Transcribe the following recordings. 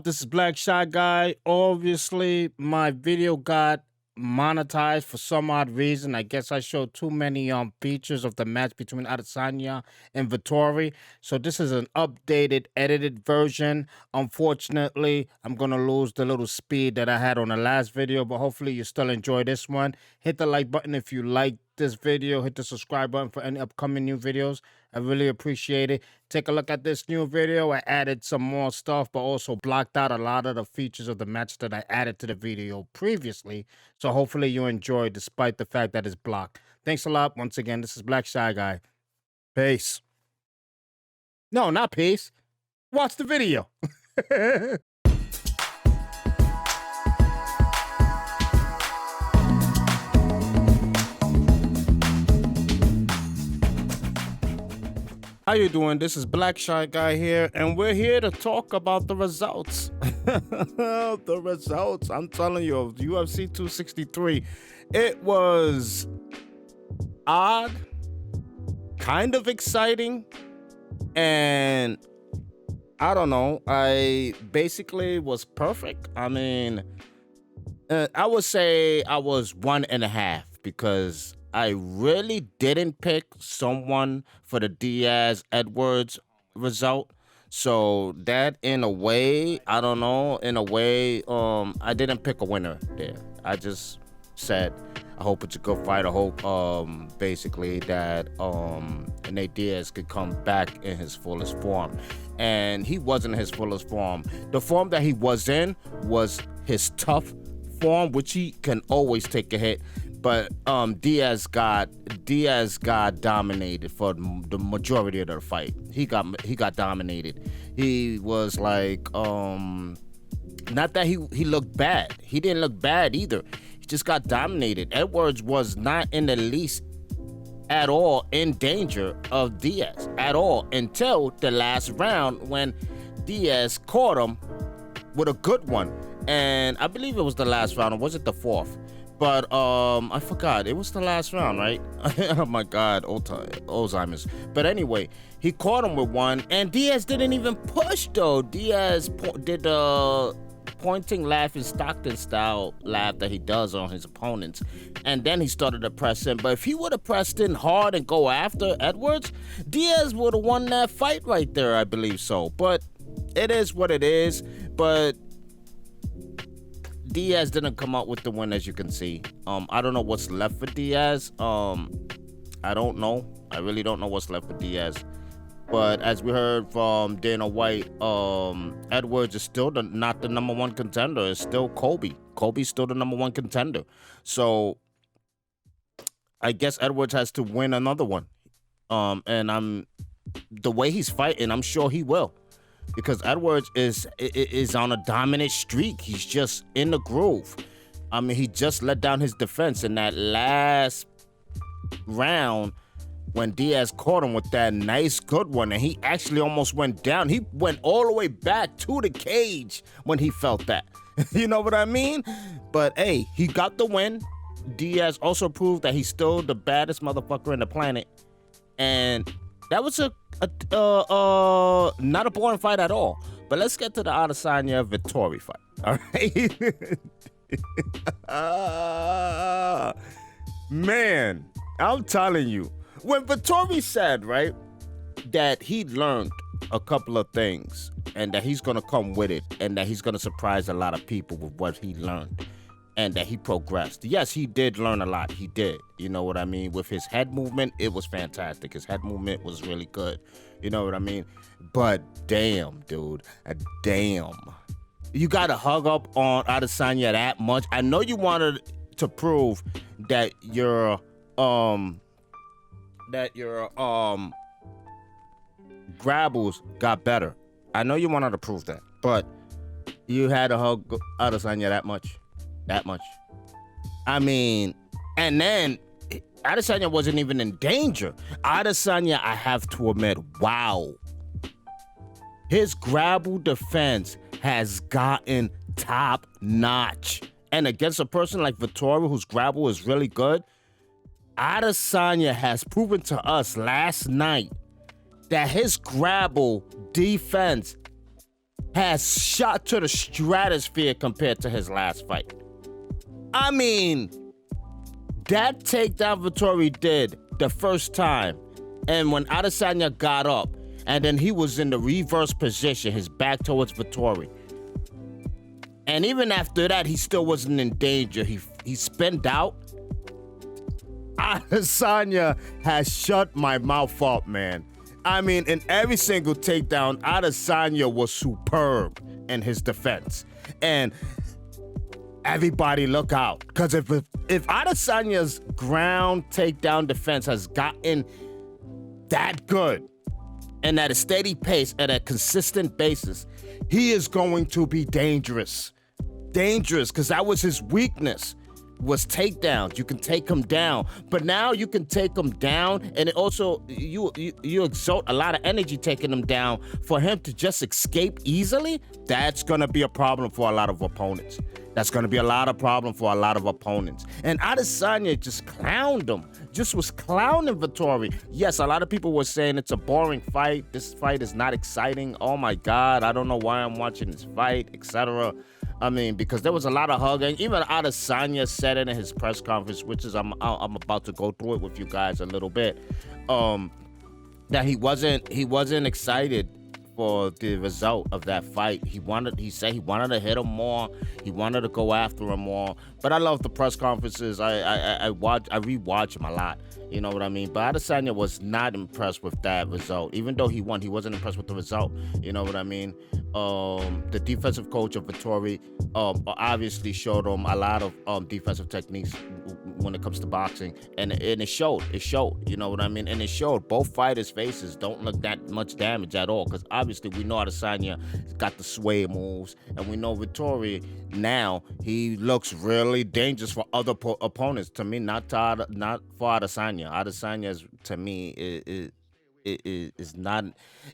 This is Black Shy Guy. Obviously, my video got monetized for some odd reason. I guess I showed too many features of the match between Adesanya and Vittori. So this is an updated, edited version. Unfortunately, I'm gonna lose the little speed that I had on the last video, but hopefully you still enjoy this one. Hit the like button if you like this video. Hit the subscribe button for any upcoming new videos. I really appreciate it. Take a look at this new video. I added some more stuff, but also blocked out a lot of the features of the match that I added to the video previously. So hopefully you enjoy despite the fact that it's blocked. Thanks a lot. Once again, this is Black Shy Guy. Peace. No, not peace. Watch the video. How you doing? This is Black Shy Guy here, and we're here to talk about the results. The results, I'm telling you, of UFC 263. It was odd, kind of exciting, and I don't know. I basically was perfect. I mean, I would say I was 1.5 because I really didn't pick someone for the Diaz Edwards result. So that in a way, I don't know, in a way, I didn't pick a winner there. I just said I hope it's a good fight. I hope basically that Nate Diaz could come back in his fullest form. And he wasn't in his fullest form. The form that he was in was his tough form, which he can always take a hit. But Diaz got dominated for the majority of the fight. He got dominated. He was like not that he looked bad. He didn't look bad either. He just got dominated. Edwards was not in the least at all in danger of Diaz at all until the last round when Diaz caught him with a good one. And I believe it was the last round, or was it the fourth? But I forgot. It was the last round, right? Oh my God, Alzheimer's. But anyway, he caught him with one, and Diaz didn't even push though. Diaz did the pointing, laughing Stockton style laugh that he does on his opponents, and then he started to press in. But if he would have pressed in hard and go after Edwards, Diaz would have won that fight right there. I believe so. But it is what it is. But Diaz didn't come out with the win, as you can see. I don't know what's left for Diaz. I don't know. I really don't know what's left for Diaz. But as we heard from Dana White, Edwards is still not the number one contender. It's still Colby. Colby's still the number one contender. So I guess Edwards has to win another one. And the way he's fighting, I'm sure he will. Because Edwards is on a dominant streak. He's just in the groove. I mean, he just let down his defense in that last round when Diaz caught him with that nice good one, and he actually almost went down. He went all the way back to the cage when he felt that. You know what I mean? But hey, he got the win. Diaz also proved that he's still the baddest motherfucker in the planet. And that was not a boring fight at all. But let's get to the Adesanya Vittori fight. All right. Man, I'm telling you, when Vittori said, right, that he learned a couple of things and that he's gonna come with it and that he's gonna surprise a lot of people with what he learned and that he progressed. Yes, he did learn a lot. He did. You know what I mean? With his head movement, it was fantastic. His head movement was really good. You know what I mean? But damn, dude. Damn. You got to hug up on Adesanya that much. I know you wanted to prove that your grabbles got better. I know you wanted to prove that. But you had to hug Adesanya that much. That much. I mean, and then Adesanya wasn't even in danger. Adesanya, I have to admit, wow. His grapple defense has gotten top notch. And against a person like Vittori, whose grapple is really good, Adesanya has proven to us last night that his grapple defense has shot to the stratosphere compared to his last fight. I mean, that takedown Vittori did the first time, and when Adesanya got up, and then he was in the reverse position, his back towards Vittori. And even after that, he still wasn't in danger. He spinned out. Adesanya has shut my mouth up, man. I mean, in every single takedown, Adesanya was superb in his defense. And everybody look out. Because if Adesanya's ground takedown defense has gotten that good and at a steady pace, at a consistent basis, he is going to be dangerous. Dangerous, because that was his weakness, was takedowns. You can take him down. But now you can take him down, and it also, you exert a lot of energy taking him down. For him to just escape easily, that's going to be a problem for a lot of opponents. That's going to be a lot of problem for a lot of opponents. And Adesanya just clowned him. Just was clowning Vittori. Yes, a lot of people were saying it's a boring fight. This fight is not exciting. Oh my God, I don't know why I'm watching this fight, etc. I mean, because there was a lot of hugging. Even Adesanya said it in his press conference, which is I'm about to go through it with you guys a little bit. That he wasn't excited for the result of that fight. He said he wanted to hit him more. He wanted to go after him more. But I love the press conferences. I rewatch him a lot. You know what I mean? But Adesanya was not impressed with that result. Even though he won, he wasn't impressed with the result. You know what I mean? The defensive coach of Vittori obviously showed him a lot of defensive techniques when it comes to boxing, and it showed. You know what I mean? And it showed. Both fighters' faces don't look that much damage at all, because obviously we know Adesanya got the sway moves, and we know Vittori now, he looks really dangerous for other opponents. To me, not for Adesanya. Adesanya is, to me,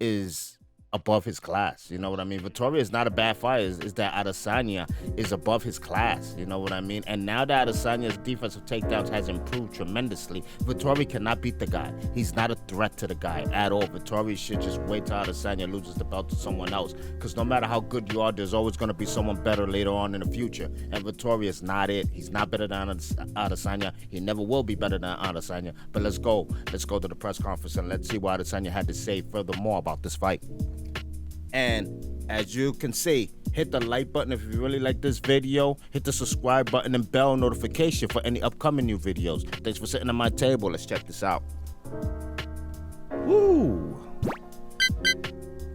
is above his class. You know what I mean? Vittori is not a bad fighter. Is that Adesanya is above his class. You know what I mean? And now that Adesanya's defensive takedowns has improved tremendously, Vittori cannot beat the guy. He's not a threat to the guy at all. Vittori should just wait till Adesanya loses the belt to someone else. Because no matter how good you are, there's always going to be someone better later on in the future. And Vittori is not it. He's not better than Adesanya. He never will be better than Adesanya. But let's go. Let's go to the press conference and let's see what Adesanya had to say furthermore about this fight. And as you can see, hit the like button if you really like this video. Hit the subscribe button and bell notification for any upcoming new videos. Thanks for sitting at my table. Let's check this out. Woo!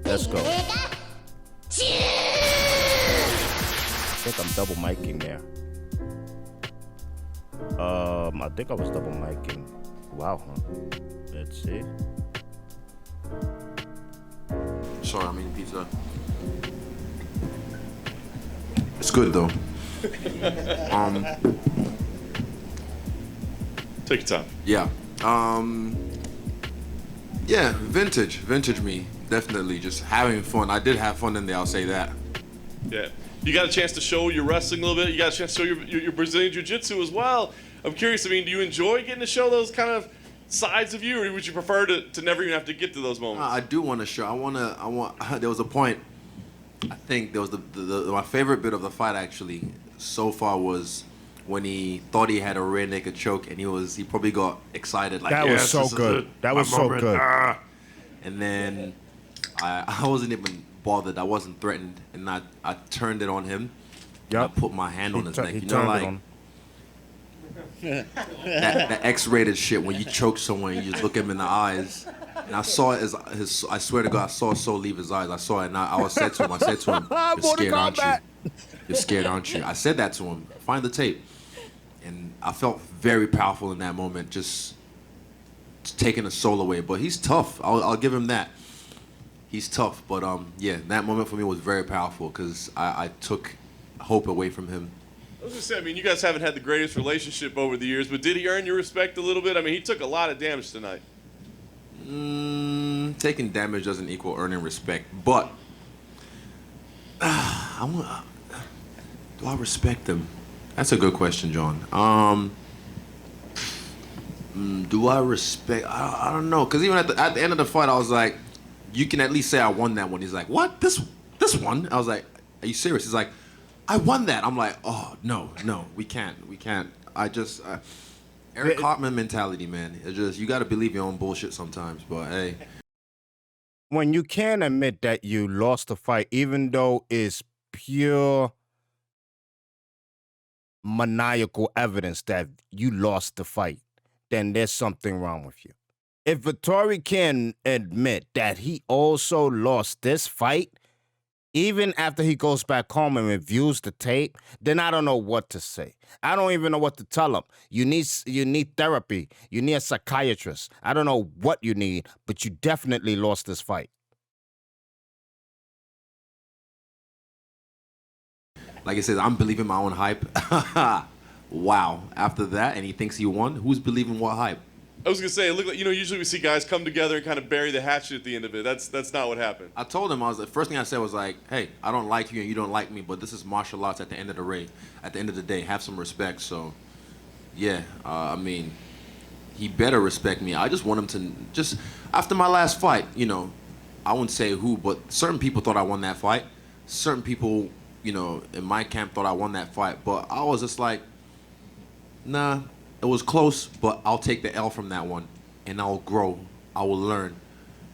Let's go. I think I'm double miking there. I think I was double miking. Wow, huh? Let's see. Sorry, I'm eating pizza. It's good though. Take your time. Yeah. Yeah, vintage me, definitely. Just having fun. I did have fun in there, I'll say that. Yeah. You got a chance to show your wrestling a little bit. You got a chance to show your Brazilian Jiu-Jitsu as well. I'm curious, I mean, do you enjoy getting to show those kind of sides of you, or would you prefer to never even have to get to those moments? I do want to show. I want. There was a point. I think there was my favorite bit of the fight actually so far was when he thought he had a rear naked choke, and he probably got excited like that was so good. That was so good. And then I wasn't even bothered. I wasn't threatened, and I turned it on him. Yep. I put my hand on his neck. You know, like that X-rated shit when you choke someone, you just look him in the eyes. And I saw it as I swear to God, I saw a soul leave his eyes. I saw it, and I said to him, "You're scared, aren't you? You're scared, aren't you?" I said that to him. Find the tape. And I felt very powerful in that moment, just taking a soul away. But he's tough. I'll give him that. He's tough. But yeah, that moment for me was very powerful because I took hope away from him. I was gonna say, I mean, you guys haven't had the greatest relationship over the years, but did he earn your respect a little bit? I mean, he took a lot of damage tonight. Taking damage doesn't equal earning respect, but do I respect him? That's a good question, John. Do I respect? I don't know, because even at the end of the fight, I was like, you can at least say I won that one. He's like, what? this one. I was like, are you serious? He's like, I won that. I'm like, oh, no, we can't. I just, Eric Hartman mentality, man. It's just, you got to believe your own bullshit sometimes, but hey. When you can't admit that you lost the fight, even though it's pure maniacal evidence that you lost the fight, then there's something wrong with you. If Vittori can admit that he also lost this fight, even after he goes back home and reviews the tape, then I don't know what to say. I don't even know what to tell him. You need therapy. You need a psychiatrist. I don't know what you need, but you definitely lost this fight. Like I said, I'm believing my own hype. Wow. After that, and he thinks he won, who's believing what hype? I was gonna say, it looked like, usually we see guys come together and kind of bury the hatchet at the end of it. That's not what happened. I told him, the first thing I said was like, hey, I don't like you and you don't like me, but this is martial arts at the end of the day. Have some respect. So, yeah, I mean, he better respect me. I just want him to, after my last fight, I wouldn't say who, but certain people thought I won that fight. Certain people, in my camp thought I won that fight, but I was just like, nah. It was close, but I'll take the L from that one, and I'll grow. I will learn.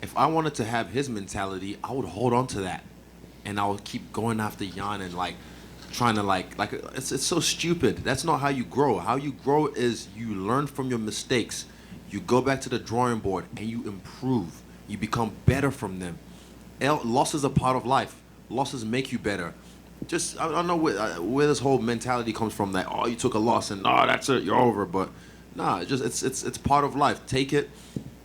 If I wanted to have his mentality, I would hold on to that, and I would keep going after Jan and trying to it's so stupid. That's not how you grow. How you grow is you learn from your mistakes. You go back to the drawing board and you improve. You become better from them. Losses are part of life. Losses make you better. I don't know where this whole mentality comes from, that, oh, you took a loss and, oh, that's it, you're over. But nah, it's part of life. Take it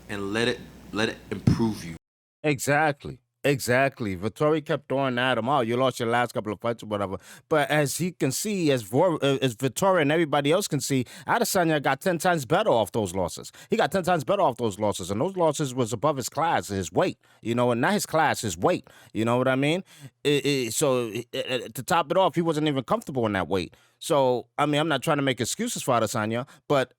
and let it improve you. Exactly. Vittori kept throwing at him, oh, you lost your last couple of fights or whatever. But as he can see, as Vittori and everybody else can see, Adesanya got 10 times better off those losses. He got 10 times better off those losses, and those losses was above his class, his weight, and not his class, his weight. You know what I mean? So to top it off, he wasn't even comfortable in that weight. So, I mean, I'm not trying to make excuses for Adesanya, but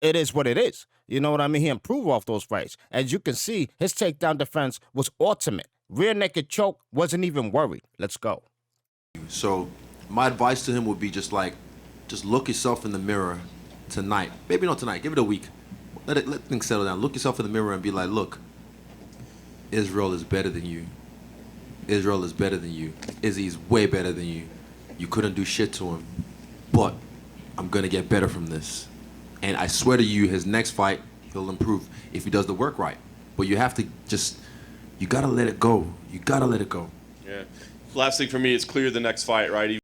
it is what it is. You know what I mean? He improved off those fights. As you can see, his takedown defense was ultimate. Rear naked choke, wasn't even worried. Let's go. So my advice to him would be just look yourself in the mirror tonight. Maybe not tonight. Give it a week. Let things settle down. Look yourself in the mirror and be like, look, Israel is better than you. Israel is better than you. Izzy's way better than you. You couldn't do shit to him. But I'm going to get better from this. And I swear to you, his next fight, he'll improve if he does the work right. But you have to you got to let it go. You got to let it go. Yeah. Last thing for me, it's clear the next fight, right?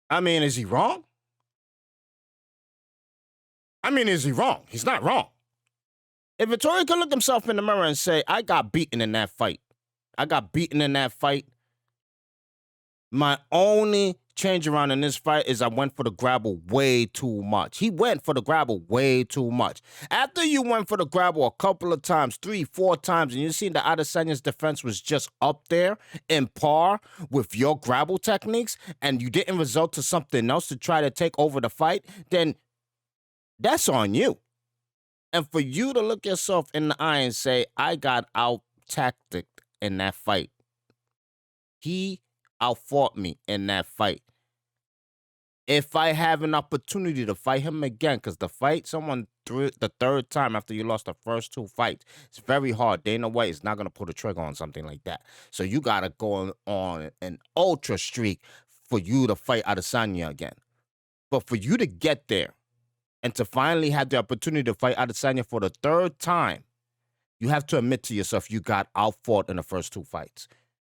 I mean, is he wrong? Is he wrong? He's not wrong. If Vittori could look himself in the mirror and say, I got beaten in that fight. My only change around in this fight is I went for the grapple way too much. He went for the grapple way too much. After you went for the grapple a couple of times, 3-4 times, and you seen that Adesanya's defense was just up there in par with your grapple techniques, and you didn't resort to something else to try to take over the fight, then that's on you. And for you to look yourself in the eye and say, I got out-tacticked in that fight. He outfought me in that fight. If I have an opportunity to fight him again, because the third time after you lost the first 2 fights, it's very hard. Dana White is not going to pull the trigger on something like that. So you got to go on an ultra streak for you to fight Adesanya again. But for you to get there and to finally have the opportunity to fight Adesanya for the 3rd time, you have to admit to yourself you got outfought in the first 2 fights.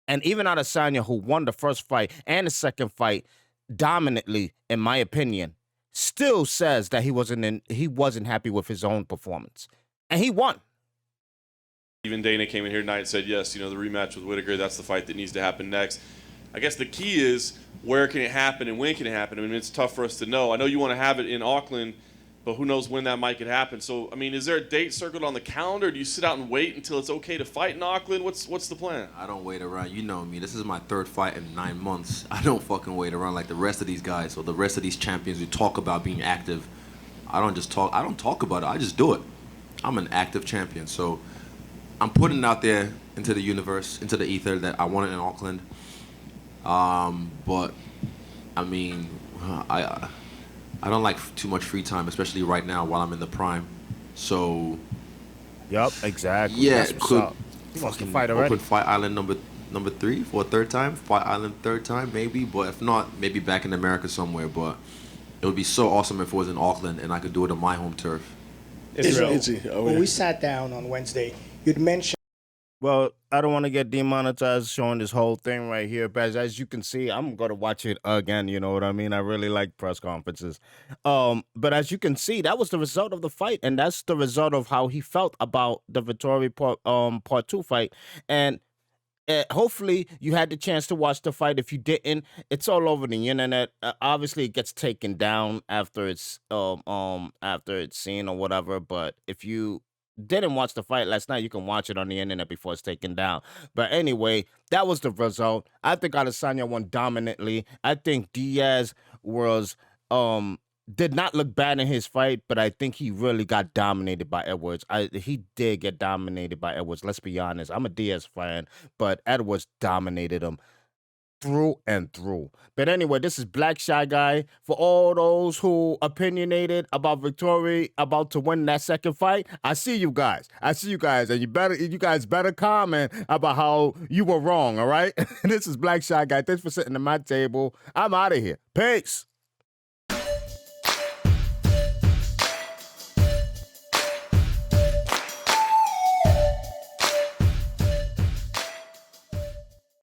And even Adesanya, who won the first fight and the second fight dominantly, in my opinion, still says that he wasn't happy with his own performance. And he won. Even Dana came in here tonight and said, yes, the rematch with Whittaker, that's the fight that needs to happen next. I guess the key is, where can it happen and when can it happen? I mean, it's tough for us to know. I know you want to have it in Auckland, but who knows when that might could happen. So, I mean, is there a date circled on the calendar? Do you sit out and wait until it's okay to fight in Auckland? What's the plan? I don't wait around. You know me. This is my 3rd fight in 9 months. I don't fucking wait around like the rest of these guys or the rest of these champions who talk about being active. I don't talk about it. I just do it. I'm an active champion. So I'm putting it out there into the universe, into the ether, that I want it in Auckland. But I mean, I don't like too much free time, especially right now while I'm in the prime. So Yep, exactly. yeah, That's what's could up. You lost the fucking fight already. open Fight Island number three for a third time. Fight Island third time maybe, but if not, maybe back in America somewhere. But it would be so awesome if it was in Auckland and I could do it on my home turf. It's So, easy. Oh, when yeah. we sat down on Wednesday, you'd mentioned Well, I don't want to get demonetized showing this whole thing right here, but as you can see, I'm going to watch it again. You know what I mean? I really like press conferences. But as you can see, that was the result of the fight, and that's the result of how he felt about the Vittori part two fight. And hopefully you had the chance to watch the fight. If you didn't, it's all over the internet. Obviously, it gets taken down after it's seen or whatever. But if you didn't watch the fight last night, you can watch it on the internet before it's taken down. But anyway, that was the result. I think Adesanya won dominantly. I think Diaz was did not look bad in his fight, but I think he really got dominated by Edwards. He did get dominated by Edwards. Let's be honest. I'm a Diaz fan, but Edwards dominated him through and through. But anyway, this is Black Shy Guy. For all those who opinionated about Vittori about to win that second fight, I see you guys. And you guys better comment about how you were wrong, all right? This is Black Shy Guy. Thanks for sitting at my table. I'm out of here. Peace.